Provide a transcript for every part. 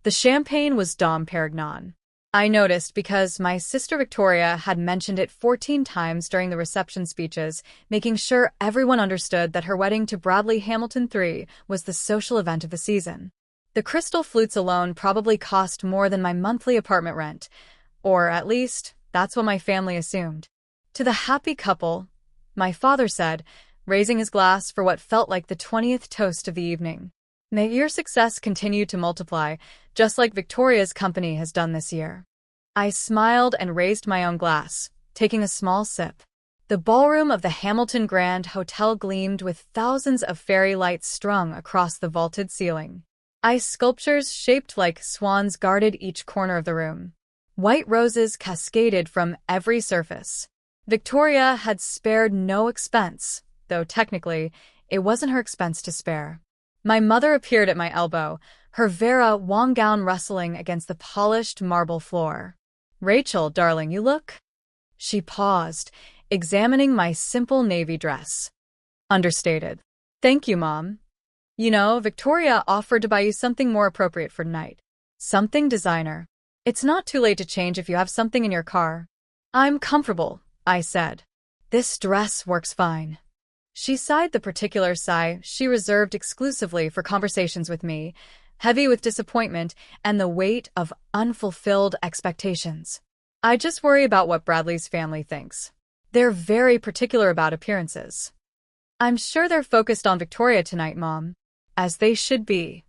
The champagne was Dom Perignon. I noticed because my sister Victoria had mentioned it 14 times during the reception speeches, making sure everyone understood that her wedding to Bradley Hamilton III was the social event of the season. The crystal flutes alone probably cost more than my monthly apartment rent, or at least, that's what my family assumed. To the happy couple, my father said, raising his glass for what felt like the 20th toast of the evening. May your success continue to multiply, just like Victoria's company has done this year. I smiled and raised my own glass, taking a small sip. The ballroom of the Hamilton Grand Hotel gleamed with thousands of fairy lights strung across the vaulted ceiling. Ice sculptures shaped like swans guarded each corner of the room. White roses cascaded from every surface. Victoria had spared no expense, though technically, it wasn't her expense to spare. My mother appeared at my elbow, her Vera Wang gown rustling against the polished marble floor. "Rachel, darling, you look..." She paused, examining my simple navy dress. Understated. "Thank you, Mom. You know, Victoria offered to buy you something more appropriate for tonight. Something designer. It's not too late to change if you have something in your car." "I'm comfortable," I said. "This dress works fine." She sighed, the particular sigh she reserved exclusively for conversations with me, heavy with disappointment and the weight of unfulfilled expectations. "I just worry about what Bradley's family thinks. They're very particular about appearances." "I'm sure they're focused on Victoria tonight, Mom." "As they should be."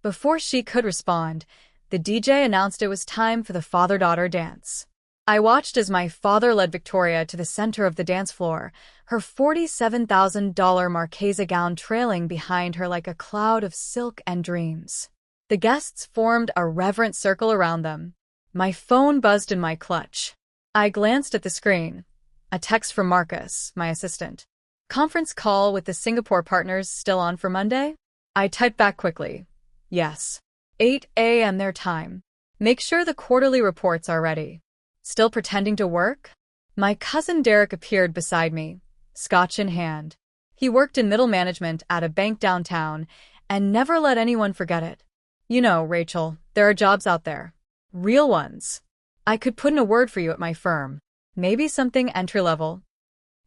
Before she could respond, the DJ announced it was time for the father-daughter dance. I watched as my father led Victoria to the center of the dance floor, her $47,000 Marchesa gown trailing behind her like a cloud of silk and dreams. The guests formed a reverent circle around them. My phone buzzed in my clutch. I glanced at the screen. A text from Marcus, my assistant. "Conference call with the Singapore partners still on for Monday?" I typed back quickly. "Yes. 8 a.m. their time. Make sure the quarterly reports are ready." Still pretending to work? My cousin Derek appeared beside me, scotch in hand. He worked in middle management at a bank downtown and never let anyone forget it. "You know, Rachel, there are jobs out there. Real ones. I could put in a word for you at my firm. Maybe something entry-level."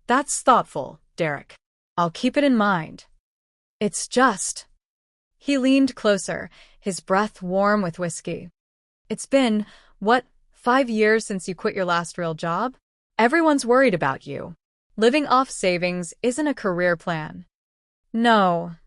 "That's thoughtful, Derek. I'll keep it in mind. It's just..." He leaned closer, his breath warm with whiskey. "It's been, what, 5 years since you quit your last real job? Everyone's worried about you. Living off savings isn't a career plan." "No,"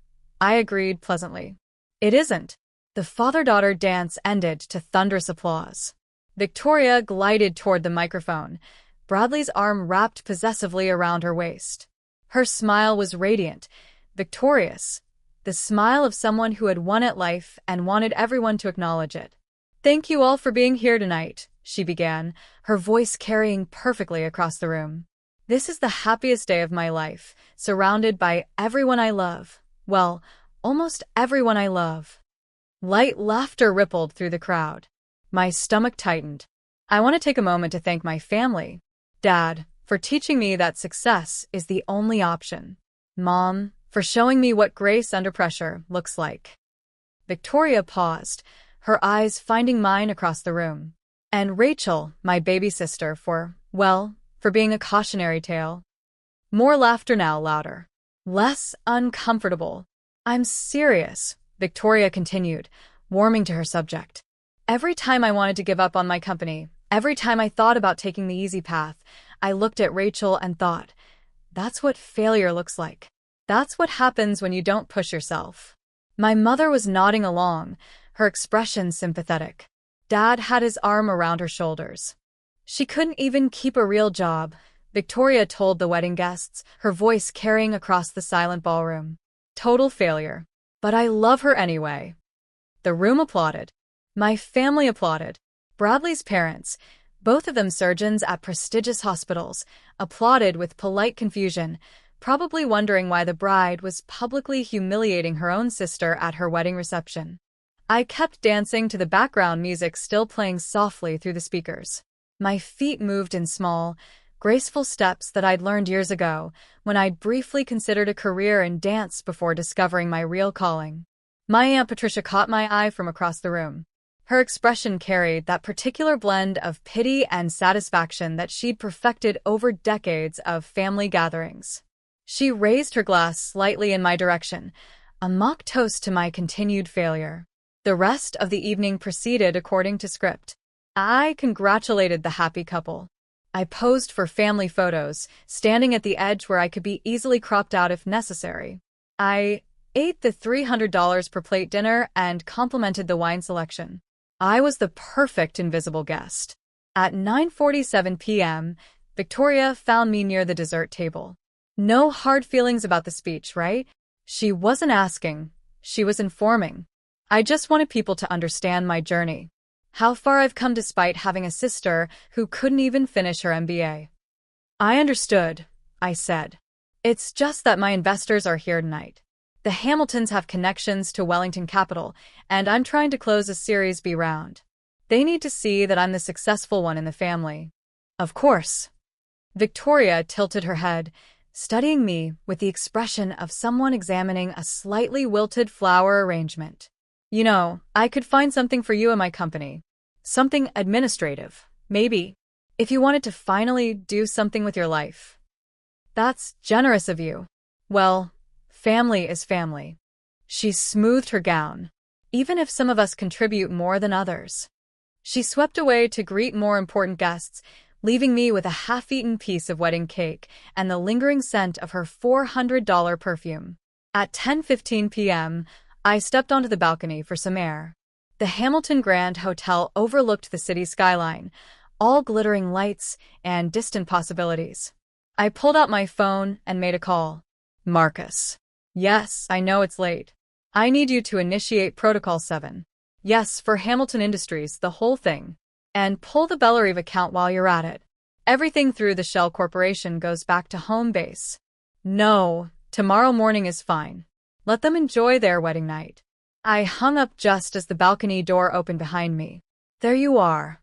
I agreed pleasantly. "It isn't." The father-daughter dance ended to thunderous applause. Victoria glided toward the microphone, Bradley's arm wrapped possessively around her waist. Her smile was radiant, victorious, the smile of someone who had won at life and wanted everyone to acknowledge it. "Thank you all for being here tonight," she began, her voice carrying perfectly across the room. "This is the happiest day of my life, surrounded by everyone I love. Well, almost everyone I love." Light laughter rippled through the crowd. My stomach tightened. "I want to take a moment to thank my family. Dad, for teaching me that success is the only option. Mom, for showing me what grace under pressure looks like." Victoria paused, her eyes finding mine across the room. "And Rachel, my baby sister, for being a cautionary tale." More laughter now, louder. Less uncomfortable. "I'm serious," Victoria continued, warming to her subject. "Every time I wanted to give up on my company, every time I thought about taking the easy path, I looked at Rachel and thought, that's what failure looks like. That's what happens when you don't push yourself." My mother was nodding along, her expression sympathetic. Dad had his arm around her shoulders. "She couldn't even keep a real job," Victoria told the wedding guests, her voice carrying across the silent ballroom. "Total failure. But I love her anyway." The room applauded. My family applauded. Bradley's parents, both of them surgeons at prestigious hospitals, applauded with polite confusion, probably wondering why the bride was publicly humiliating her own sister at her wedding reception. I kept dancing to the background music still playing softly through the speakers. My feet moved in small, graceful steps that I'd learned years ago when I'd briefly considered a career in dance before discovering my real calling. My Aunt Patricia caught my eye from across the room. Her expression carried that particular blend of pity and satisfaction that she'd perfected over decades of family gatherings. She raised her glass slightly in my direction, a mock toast to my continued failure. The rest of the evening proceeded according to script. I congratulated the happy couple. I posed for family photos, standing at the edge where I could be easily cropped out if necessary. I ate the $300 per plate dinner and complimented the wine selection. I was the perfect invisible guest. At 9:47 p.m., Victoria found me near the dessert table. No hard feelings about the speech, right? She wasn't asking. She was informing. I just wanted people to understand my journey. How far I've come despite having a sister who couldn't even finish her MBA. I understood, I said. It's just that my investors are here tonight. The Hamiltons have connections to Wellington Capital, and I'm trying to close a Series B round. They need to see that I'm the successful one in the family. Of course. Victoria tilted her head, studying me with the expression of someone examining a slightly wilted flower arrangement. You know, I could find something for you in my company. Something administrative, maybe, if you wanted to finally do something with your life. That's generous of you. Well, family is family. She smoothed her gown, even if some of us contribute more than others. She swept away to greet more important guests, leaving me with a half-eaten piece of wedding cake and the lingering scent of her $400 perfume. At 10:15 p.m., I stepped onto the balcony for some air. The Hamilton Grand Hotel overlooked the city skyline, all glittering lights and distant possibilities. I pulled out my phone and made a call. Marcus. Yes, I know it's late. I need you to initiate Protocol 7. Yes, for Hamilton Industries, the whole thing. And pull the Bellerive account while you're at it. Everything through the Shell Corporation goes back to home base. No, tomorrow morning is fine. Let them enjoy their wedding night. I hung up just as the balcony door opened behind me. There you are.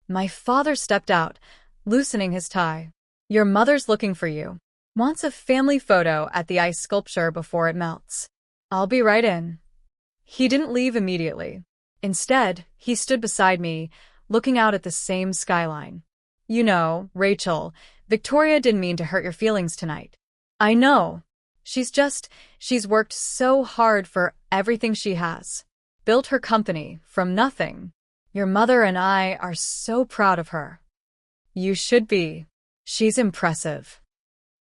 My father stepped out, loosening his tie. Your mother's looking for you. Wants a family photo at the ice sculpture before it melts. I'll be right in. He didn't leave immediately. Instead, he stood beside me, looking out at the same skyline. You know, Rachel, Victoria didn't mean to hurt your feelings tonight. I know. She's worked so hard for everything she has. Built her company from nothing. Your mother and I are so proud of her. You should be. She's impressive.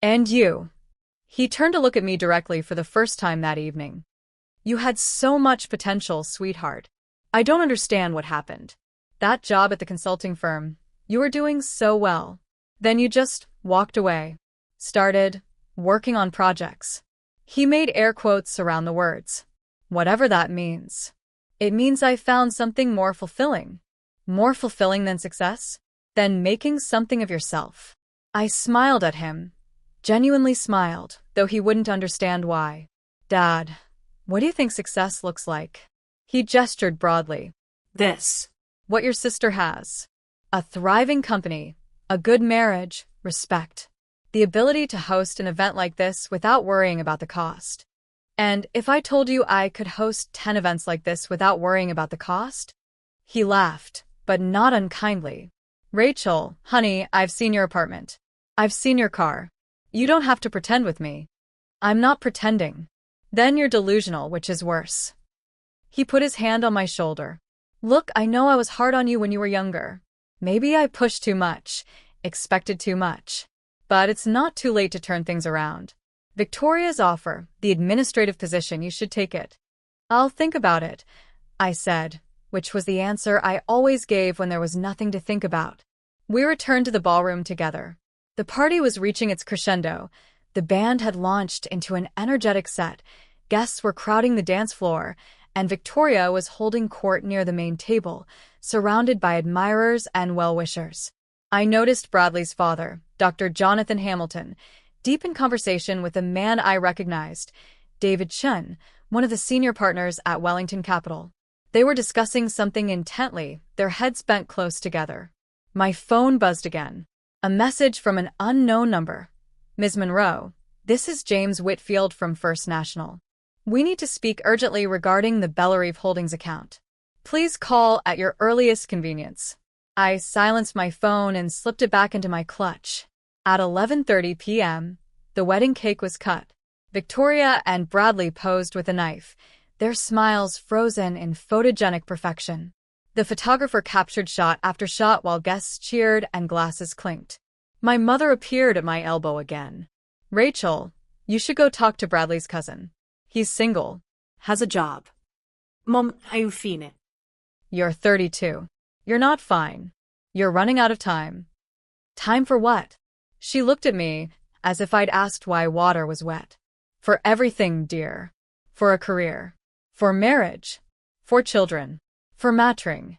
And you. He turned to look at me directly for the first time that evening. You had so much potential, sweetheart. I don't understand what happened. That job at the consulting firm, you were doing so well. Then you just walked away. Started working on projects. He made air quotes around the words. Whatever that means. It means I found something more fulfilling. More fulfilling than success? Than making something of yourself. I smiled at him. Genuinely smiled, though he wouldn't understand why. Dad, what do you think success looks like? He gestured broadly. This. What your sister has. A thriving company, a good marriage, respect. The ability to host an event like this without worrying about the cost. And if I told you I could host 10 events like this without worrying about the cost? He laughed, but not unkindly. Rachel, honey, I've seen your apartment. I've seen your car. You don't have to pretend with me. I'm not pretending. Then you're delusional, which is worse. He put his hand on my shoulder. Look, I know I was hard on you when you were younger. Maybe I pushed too much, expected too much. But it's not too late to turn things around. Victoria's offer, the administrative position, you should take it. I'll think about it, I said, which was the answer I always gave when there was nothing to think about. We returned to the ballroom together. The party was reaching its crescendo. The band had launched into an energetic set. Guests were crowding the dance floor, and Victoria was holding court near the main table, surrounded by admirers and well-wishers. I noticed Bradley's father, Dr. Jonathan Hamilton, deep in conversation with a man I recognized, David Chen, one of the senior partners at Wellington Capital. They were discussing something intently, their heads bent close together. My phone buzzed again. A message from an unknown number. Ms. Monroe, this is James Whitfield from First National. We need to speak urgently regarding the Bellerive Holdings account. Please call at your earliest convenience. I silenced my phone and slipped it back into my clutch. At 11:30 p.m., the wedding cake was cut. Victoria and Bradley posed with a knife, their smiles frozen in photogenic perfection. The photographer captured shot after shot while guests cheered and glasses clinked. My mother appeared at my elbow again. Rachel, you should go talk to Bradley's cousin. He's single. Has a job. Mom, hai fine. You're 32. You're not fine. You're running out of time. Time for what? She looked at me as if I'd asked why water was wet. For everything, dear. For a career. For marriage. For children. For mattering.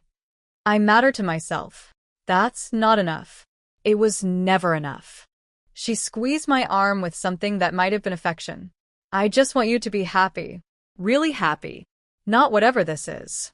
I matter to myself. That's not enough. It was never enough. She squeezed my arm with something that might have been affection. I just want you to be happy. Really happy. Not whatever this is.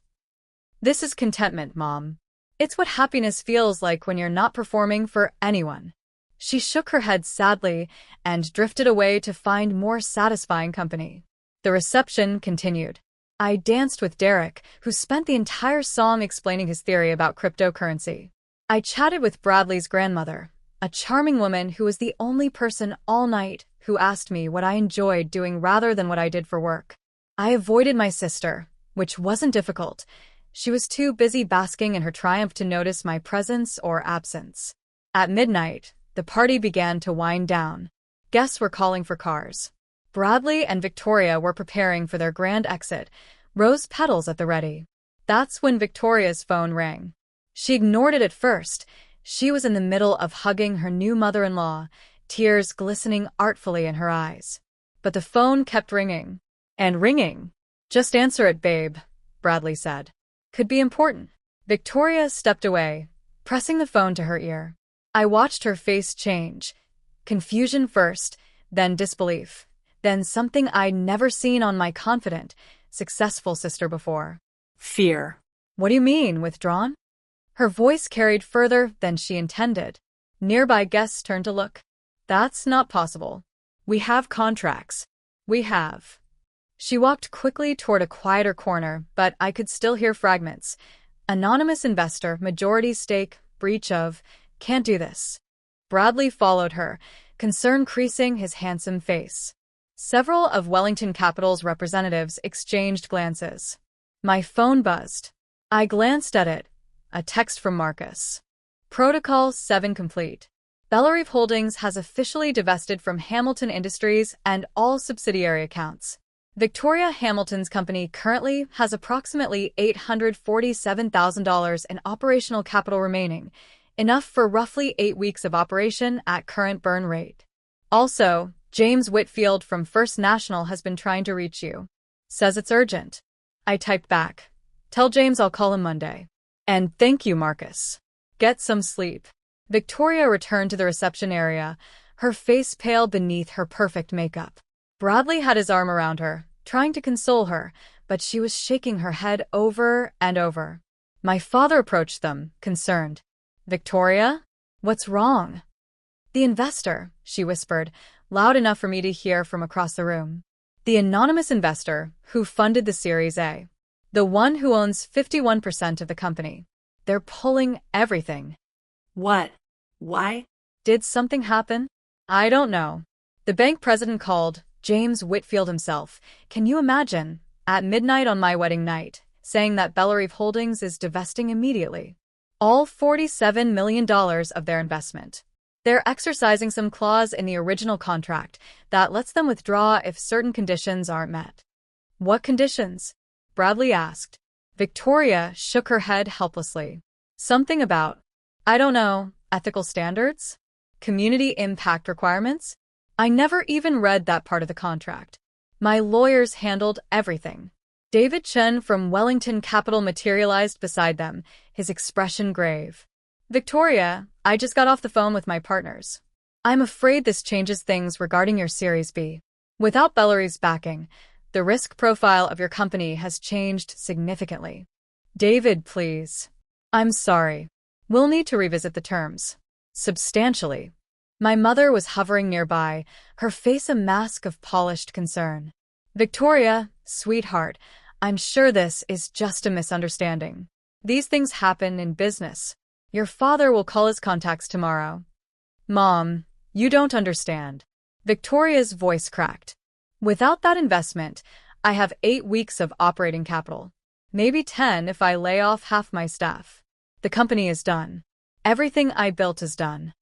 This is contentment, Mom. It's what happiness feels like when you're not performing for anyone. She shook her head sadly and drifted away to find more satisfying company. The reception continued. I danced with Derek, who spent the entire song explaining his theory about cryptocurrency. I chatted with Bradley's grandmother, a charming woman who was the only person all night who asked me what I enjoyed doing rather than what I did for work. I avoided my sister, which wasn't difficult. She was too busy basking in her triumph to notice my presence or absence. At midnight, the party began to wind down. Guests were calling for cars. Bradley and Victoria were preparing for their grand exit, rose petals at the ready. That's when Victoria's phone rang. She ignored it at first. She was in the middle of hugging her new mother-in-law, tears glistening artfully in her eyes. But the phone kept ringing. And ringing. Just answer it, babe, Bradley said. Could be important. Victoria stepped away, pressing the phone to her ear. I watched her face change. Confusion first, then disbelief, then something I'd never seen on my confident, successful sister before. Fear. What do you mean, withdrawn? Her voice carried further than she intended. Nearby guests turned to look. That's not possible. We have contracts. We have. She walked quickly toward a quieter corner, but I could still hear fragments. Anonymous investor, majority stake, breach of, can't do this. Bradley followed her, concern creasing his handsome face. Several of Wellington Capital's representatives exchanged glances. My phone buzzed. I glanced at it. A text from Marcus. Protocol 7 complete. Bellarive Holdings has officially divested from Hamilton Industries and all subsidiary accounts. Victoria Hamilton's company currently has approximately $847,000 in operational capital remaining, enough for roughly 8 weeks of operation at current burn rate. Also, James Whitfield from First National has been trying to reach you. Says it's urgent. I typed back. Tell James I'll call him Monday. And thank you, Marcus. Get some sleep. Victoria returned to the reception area, her face pale beneath her perfect makeup. Bradley had his arm around her, trying to console her, but she was shaking her head over and over. My father approached them, concerned. Victoria? What's wrong? The investor, she whispered, loud enough for me to hear from across the room. The anonymous investor who funded the Series A. The one who owns 51% of the company. They're pulling everything. What? Why? Did something happen? I don't know. The bank president called, James Whitfield himself. Can you imagine? At midnight on my wedding night, saying that Bellarive Holdings is divesting immediately. All $47 million of their investment. They're exercising some clause in the original contract that lets them withdraw if certain conditions aren't met. What conditions? Bradley asked. Victoria shook her head helplessly. Something about, I don't know, ethical standards? Community impact requirements? I never even read that part of the contract. My lawyers handled everything. David Chen from Wellington Capital materialized beside them, his expression grave. Victoria, I just got off the phone with my partners. I'm afraid this changes things regarding your Series B. Without Bellarive's backing, the risk profile of your company has changed significantly. David, please. I'm sorry. We'll need to revisit the terms. Substantially. My mother was hovering nearby, her face a mask of polished concern. Victoria, sweetheart, I'm sure this is just a misunderstanding. These things happen in business. Your father will call his contacts tomorrow. Mom, you don't understand. Victoria's voice cracked. Without that investment, I have 8 weeks of operating capital. Maybe 10 if I lay off half my staff. The company is done. Everything I built is done.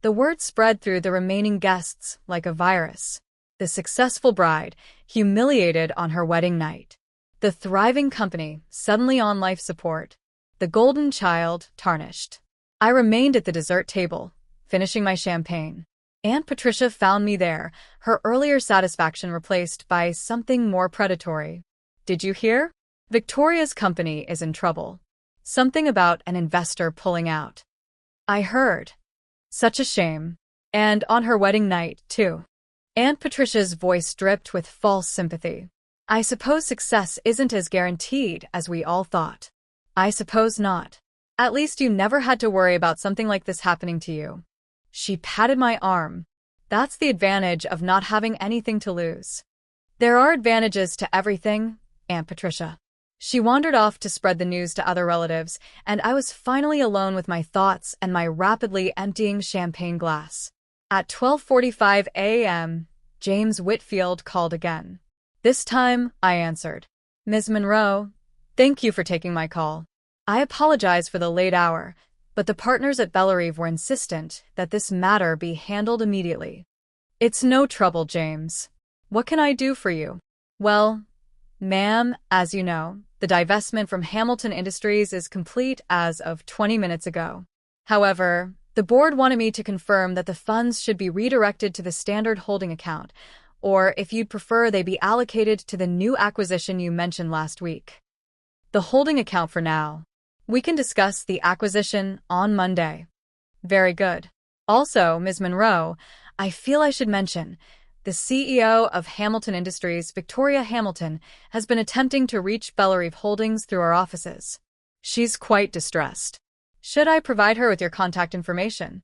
The word spread through the remaining guests like a virus. The successful bride, humiliated on her wedding night. The thriving company, suddenly on life support. The golden child, tarnished. I remained at the dessert table, finishing my champagne. Aunt Patricia found me there, her earlier satisfaction replaced by something more predatory. Did you hear? Victoria's company is in trouble. Something about an investor pulling out. I heard. Such a shame. And on her wedding night, too. Aunt Patricia's voice dripped with false sympathy. I suppose success isn't as guaranteed as we all thought. I suppose not. At least you never had to worry about something like this happening to you. She patted my arm. That's the advantage of not having anything to lose. There are advantages to everything, Aunt Patricia. She wandered off to spread the news to other relatives, and I was finally alone with my thoughts and my rapidly emptying champagne glass. At 12:45 a.m., James Whitfield called again. This time, I answered. Ms. Monroe, thank you for taking my call. I apologize for the late hour, but the partners at Bellerive were insistent that this matter be handled immediately. It's no trouble, James. What can I do for you? Well, ma'am, as you know, the divestment from Hamilton Industries is complete as of 20 minutes ago. However, the board wanted me to confirm that the funds should be redirected to the standard holding account, or if you'd prefer, they be allocated to the new acquisition you mentioned last week. The holding account for now. We can discuss the acquisition on Monday. Very good. Also, Ms. Monroe, I feel I should mention, the CEO of Hamilton Industries, Victoria Hamilton, has been attempting to reach Bellerive Holdings through our offices. She's quite distressed. Should I provide her with your contact information?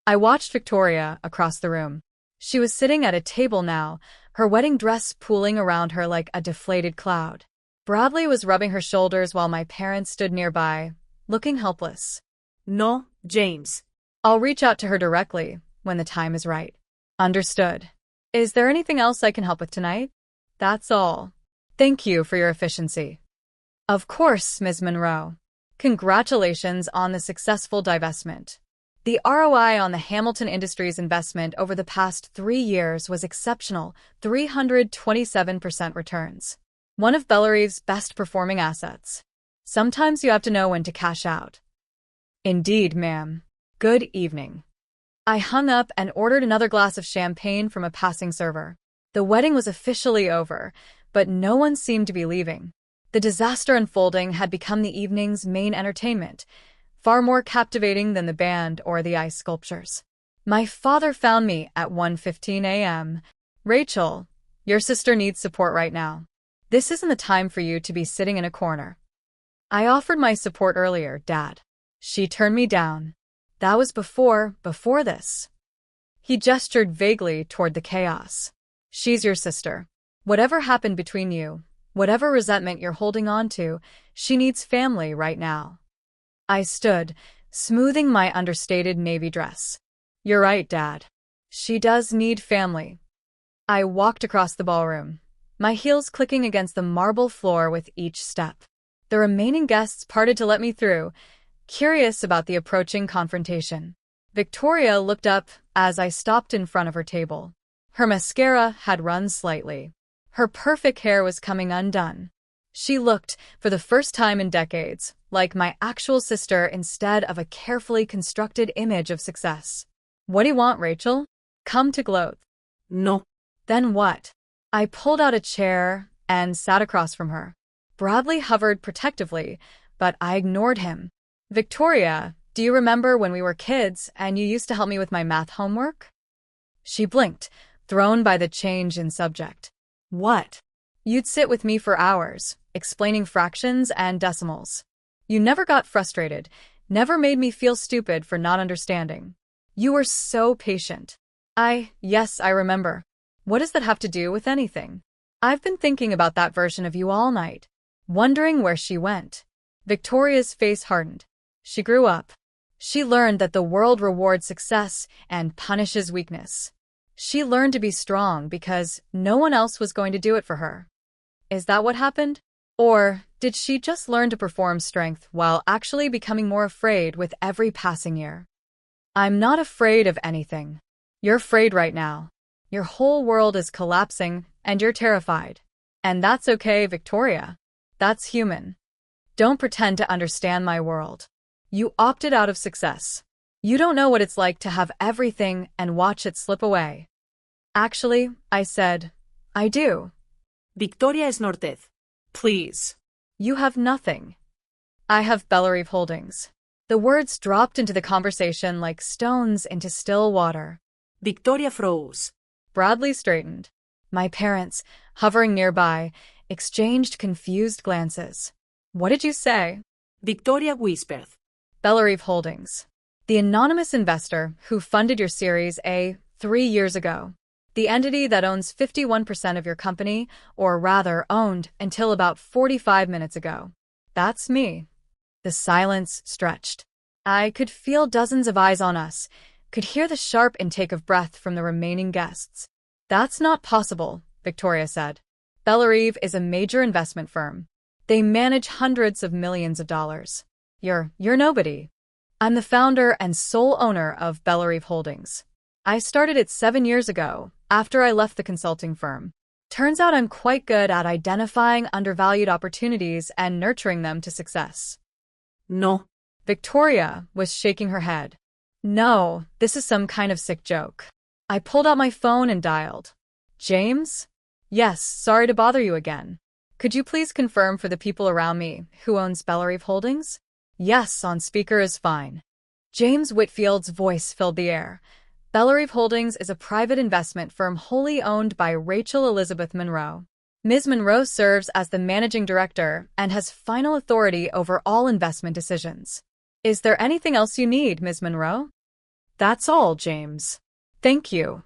I watched Victoria across the room. She was sitting at a table now, her wedding dress pooling around her like a deflated cloud. Bradley was rubbing her shoulders while my parents stood nearby, looking helpless. No, James. I'll reach out to her directly when the time is right. Understood. Is there anything else I can help with tonight? That's all. Thank you for your efficiency. Of course, Ms. Monroe. Congratulations on the successful divestment. The ROI on the Hamilton Industries investment over the past 3 years was exceptional, 327% returns. One of Bellerive's best-performing assets. Sometimes you have to know when to cash out. Indeed, ma'am. Good evening. I hung up and ordered another glass of champagne from a passing server. The wedding was officially over, but no one seemed to be leaving. The disaster unfolding had become the evening's main entertainment, far more captivating than the band or the ice sculptures. My father found me at 1:15 a.m. Rachel, your sister needs support right now. This isn't the time for you to be sitting in a corner. I offered my support earlier, Dad. She turned me down. That was before this. He gestured vaguely toward the chaos. She's your sister. Whatever happened between you, whatever resentment you're holding on to, she needs family right now. I stood, smoothing my understated navy dress. You're right, Dad. She does need family. I walked across the ballroom, my heels clicking against the marble floor with each step. The remaining guests parted to let me through, curious about the approaching confrontation. Victoria looked up as I stopped in front of her table. Her mascara had run slightly. Her perfect hair was coming undone. She looked, for the first time in decades, like my actual sister instead of a carefully constructed image of success. What do you want, Rachel? Come to gloat. No. Then what? I pulled out a chair and sat across from her. Bradley hovered protectively, but I ignored him. Victoria, do you remember when we were kids and you used to help me with my math homework? She blinked, thrown by the change in subject. What? You'd sit with me for hours, explaining fractions and decimals. You never got frustrated, never made me feel stupid for not understanding. You were so patient. Yes, I remember. What does that have to do with anything? I've been thinking about that version of you all night. wondering where she went. Victoria's face hardened. She grew up. She learned that the world rewards success and punishes weakness. She learned to be strong because no one else was going to do it for her. Is that what happened? Or did she just learn to perform strength while actually becoming more afraid with every passing year? I'm not afraid of anything. You're afraid right now. Your whole world is collapsing and you're terrified. And that's okay, Victoria. That's human. Don't pretend to understand my world. You opted out of success. You don't know what it's like to have everything and watch it slip away. Actually, I said, I do. Victoria snorted. Please. You have nothing. I have Bellarive Holdings. The words dropped into the conversation like stones into still water. Victoria froze. Bradley straightened. My parents, hovering nearby, exchanged confused glances. What did you say? Victoria whispered. Bellarive Holdings. The anonymous investor who funded your Series A 3 years ago. The entity that owns 51% of your company, or rather owned until about 45 minutes ago. That's me. The silence stretched. I could feel dozens of eyes on us, could hear the sharp intake of breath from the remaining guests. That's not possible, Victoria said. Bellarive is a major investment firm. They manage hundreds of millions of dollars. You're nobody. I'm the founder and sole owner of Bellarive Holdings. I started it 7 years ago, after I left the consulting firm. Turns out I'm quite good at identifying undervalued opportunities and nurturing them to success. No. Victoria was shaking her head. No, this is some kind of sick joke. I pulled out my phone and dialed. James? Yes, sorry to bother you again. Could you please confirm for the people around me who owns Bellarive Holdings? Yes, on speaker is fine. James Whitfield's voice filled the air. Bellarive Holdings is a private investment firm wholly owned by Rachel Elizabeth Monroe. Ms. Monroe serves as the managing director and has final authority over all investment decisions. Is there anything else you need, Ms. Monroe? That's all, James. Thank you.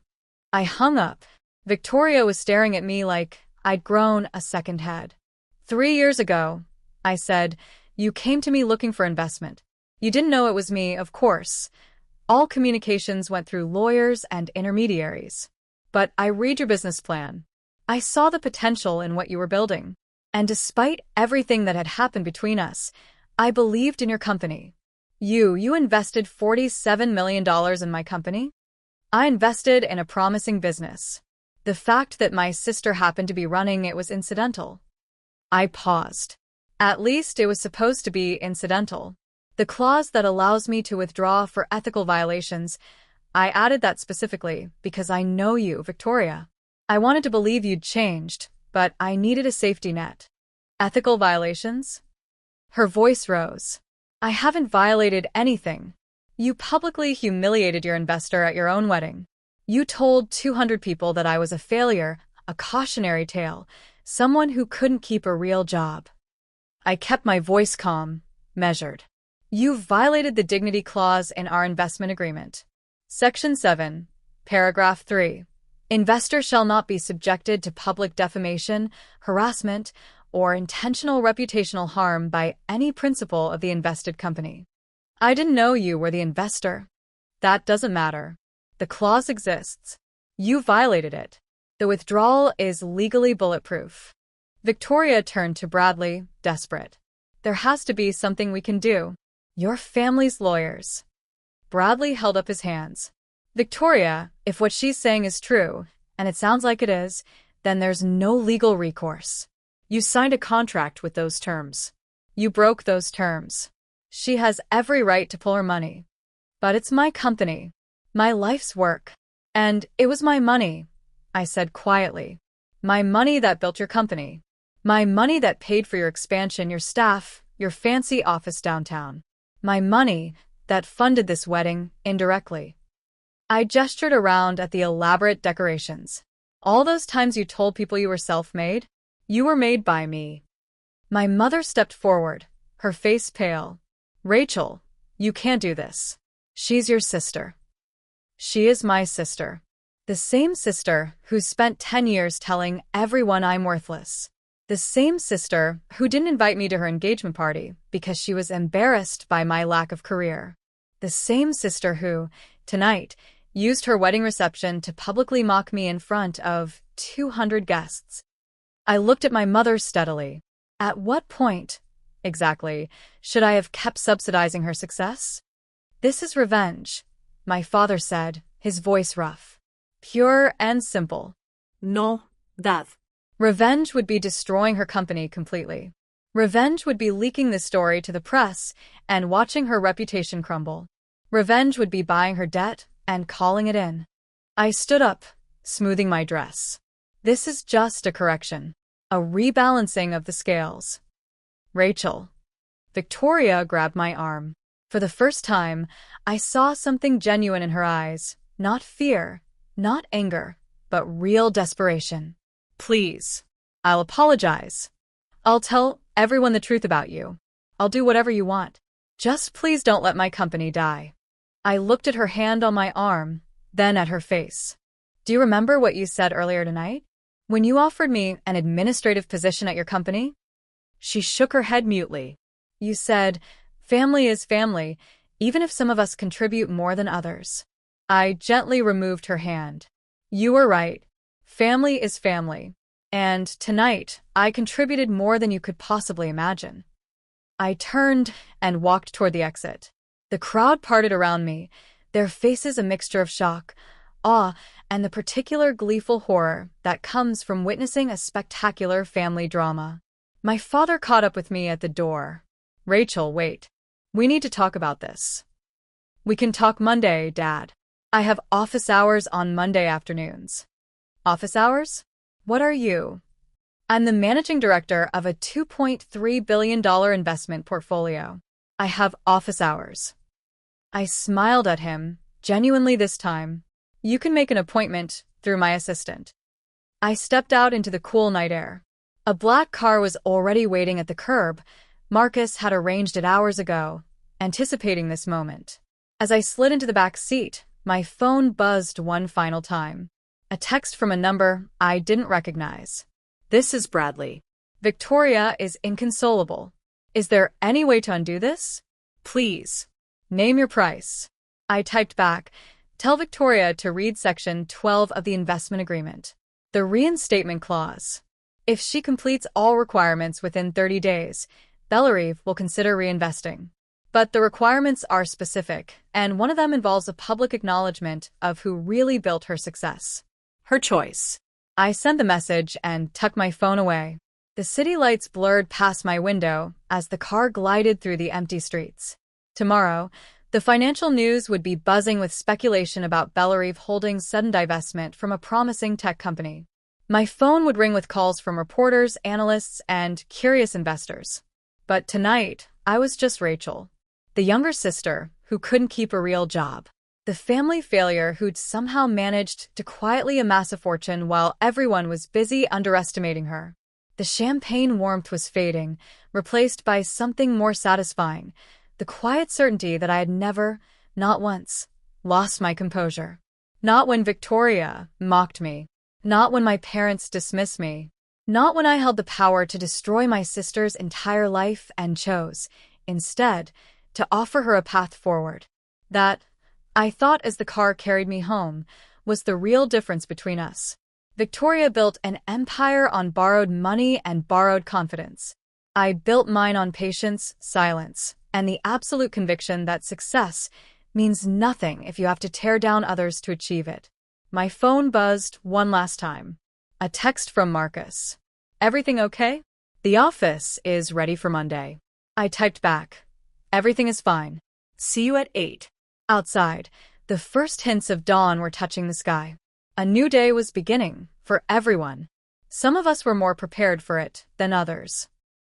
I hung up. Victoria was staring at me like I'd grown a second head. 3 years ago, I said, you came to me looking for investment. You didn't know it was me, of course. All communications went through lawyers and intermediaries. But I read your business plan. I saw the potential in what you were building. And despite everything that had happened between us, I believed in your company. You invested $47 million in my company? I invested in a promising business. The fact that my sister happened to be running it was incidental. I paused. At least it was supposed to be incidental. The clause that allows me to withdraw for ethical violations, I added that specifically because I know you, Victoria. I wanted to believe you'd changed, but I needed a safety net. Ethical violations? Her voice rose. I haven't violated anything. You publicly humiliated your investor at your own wedding. You told 200 people that I was a failure, a cautionary tale, someone who couldn't keep a real job. I kept my voice calm, measured. You violated the dignity clause in our investment agreement. Section 7, Paragraph 3. Investors shall not be subjected to public defamation, harassment, or intentional reputational harm by any principal of the invested company. I didn't know you were the investor. That doesn't matter. The clause exists. You violated it. The withdrawal is legally bulletproof. Victoria turned to Bradley, desperate. There has to be something we can do. Your family's lawyers. Bradley held up his hands. Victoria, if what she's saying is true, and it sounds like it is, then there's no legal recourse. You signed a contract with those terms. You broke those terms. She has every right to pull her money. But it's my company, my life's work. And it was my money, I said quietly. My money that built your company. My money that paid for your expansion, your staff, your fancy office downtown. My money that funded this wedding indirectly. I gestured around at the elaborate decorations. All those times you told people you were self-made, you were made by me. My mother stepped forward, her face pale. Rachel, you can't do this. She's your sister. She is my sister. The same sister who spent 10 years telling everyone I'm worthless. The The same sister who didn't invite me to her engagement party because she was embarrassed by my lack of career. The same sister who, tonight, used her wedding reception to publicly mock me in front of 200 guests. I looked at my mother steadily. At what point, exactly, should I have kept subsidizing her success? This is revenge, my father said, his voice rough. Pure and simple. No, Dad. Revenge would be destroying her company completely. Revenge would be leaking this story to the press and watching her reputation crumble. Revenge would be buying her debt and calling it in. I stood up, smoothing my dress. This is just a correction. A rebalancing of the scales. Rachel. Victoria grabbed my arm. For the first time, I saw something genuine in her eyes. Not fear, not anger, but real desperation. Please. I'll apologize. I'll tell everyone the truth about you. I'll do whatever you want. Just please don't let my company die. I looked at her hand on my arm, then at her face. Do you remember what you said earlier tonight? When you offered me an administrative position at your company? She shook her head mutely. You said, family is family, even if some of us contribute more than others. I gently removed her hand. You were right. Family is family. And tonight, I contributed more than you could possibly imagine. I turned and walked toward the exit. The crowd parted around me, their faces a mixture of shock, awe, and the particular gleeful horror that comes from witnessing a spectacular family drama. My father caught up with me at the door. Rachel, wait. We need to talk about this. We can talk Monday, Dad. I have office hours on Monday afternoons. Office hours? What are you? I'm the managing director of a $2.3 billion investment portfolio. I have office hours. I smiled at him, genuinely this time. You can make an appointment through my assistant. I stepped out into the cool night air. A black car was already waiting at the curb. Marcus had arranged it hours ago, anticipating this moment. As I slid into the back seat, my phone buzzed one final time. A text from a number I didn't recognize. This is Bradley. Victoria is inconsolable. Is there any way to undo this? Please. Name your price. I typed back, tell Victoria to read Section 12 of the investment agreement. The reinstatement clause. If she completes all requirements within 30 days, Bellarive will consider reinvesting. But the requirements are specific, and one of them involves a public acknowledgement of who really built her success. Her choice. I sent the message and tucked my phone away. The city lights blurred past my window as the car glided through the empty streets. Tomorrow, the financial news would be buzzing with speculation about Bellarive Holdings' sudden divestment from a promising tech company. My phone would ring with calls from reporters, analysts, and curious investors. But tonight, I was just Rachel, the younger sister who couldn't keep a real job. The family failure who'd somehow managed to quietly amass a fortune while everyone was busy underestimating her. The champagne warmth was fading, replaced by something more satisfying, the quiet certainty that I had never, not once, lost my composure. Not when Victoria mocked me. Not when my parents dismissed me. Not when I held the power to destroy my sister's entire life and chose, instead, to offer her a path forward. That, I thought as the car carried me home, was the real difference between us. Victoria built an empire on borrowed money and borrowed confidence. I built mine on patience, silence, and the absolute conviction that success means nothing if you have to tear down others to achieve it. My phone buzzed one last time. A text from Marcus. Everything okay? The office is ready for Monday. I typed back. Everything is fine. See you at 8. Outside, the first hints of dawn were touching the sky. A new day was beginning for everyone. Some of us were more prepared for it than others.